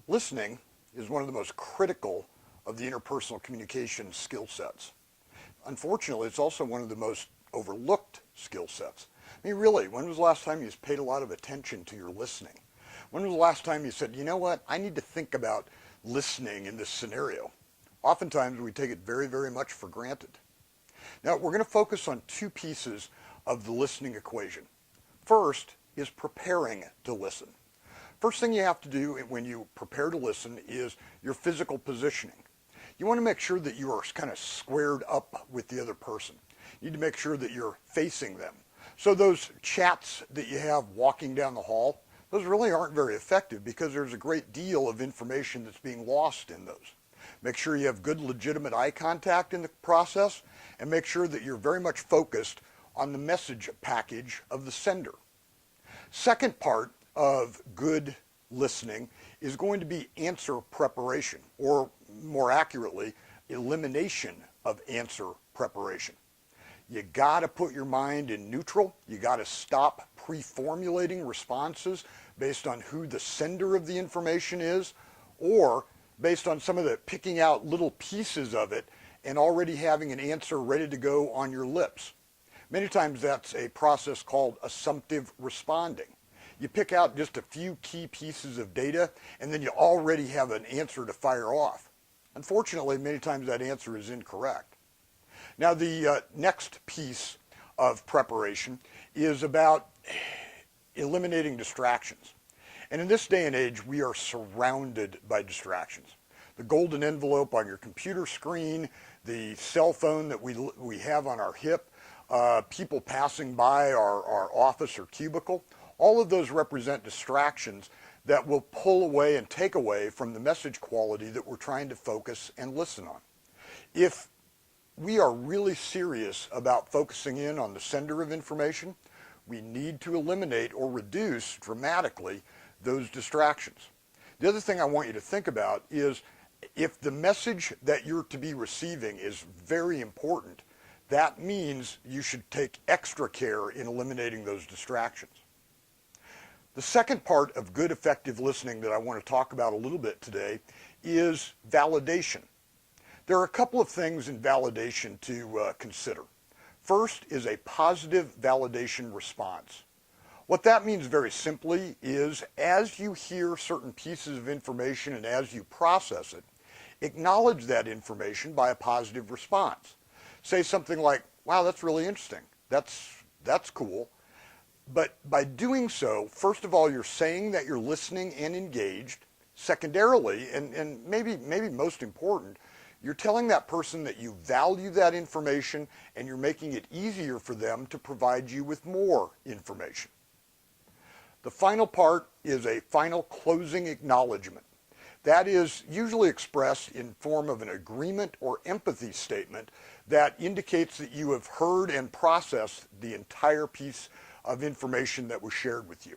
Listening is one of the most critical of the interpersonal communication skill sets. Unfortunately, it's also one of the most overlooked skill sets. I mean, really, when was the last time you paid a lot of attention to your listening? When was the last time you said, you know what, I need to think about listening in this scenario? Oftentimes, we take it very, very much for granted. Now, we're going to focus on two pieces of the listening equation. First is preparing to listen. First thing you have to do when you prepare to listen is your physical positioning. You want to make sure that you are kind of squared up with the other person. You need to make sure that you're facing them. So those chats that you have walking down the hall, those really aren't very effective because there's a great deal of information that's being lost in those. Make sure you have good legitimate eye contact in the process, and make sure that you're very much focused on the message package of the sender. Second part of good listening is going to be answer preparation, or more accurately, elimination of answer preparation. You got to put your mind in neutral. You got to stop pre-formulating responses based on who the sender of the information is, or based on some of the picking out little pieces of it and already having an answer ready to go on your lips. Many times that's a process called assumptive responding. You pick out just a few key pieces of data, and then you already have an answer to fire off. Unfortunately, many times that answer is incorrect. Now, the next piece of preparation is about eliminating distractions. And in this day and age, we are surrounded by distractions. The golden envelope on your computer screen, the cell phone that we have on our hip, people passing by our office or cubicle, all of those represent distractions that will pull away and take away from the message quality that we're trying to focus and listen on. If we are really serious about focusing in on the sender of information, we need to eliminate or reduce dramatically those distractions. The other thing I want you to think about is if the message that you're to be receiving is very important, that means you should take extra care in eliminating those distractions. The second part of good, effective listening that I want to talk about a little bit today is validation. There are a couple of things in validation to consider. First is a positive validation response. What that means very simply is as you hear certain pieces of information and as you process it, acknowledge that information by a positive response. Say something like, wow, that's really interesting. That's cool. But by doing so, first of all, you're saying that you're listening and engaged. Secondarily, and maybe most important, you're telling that person that you value that information and you're making it easier for them to provide you with more information. The final part is a final closing acknowledgement. That is usually expressed in form of an agreement or empathy statement that indicates that you have heard and processed the entire piece of information that was shared with you.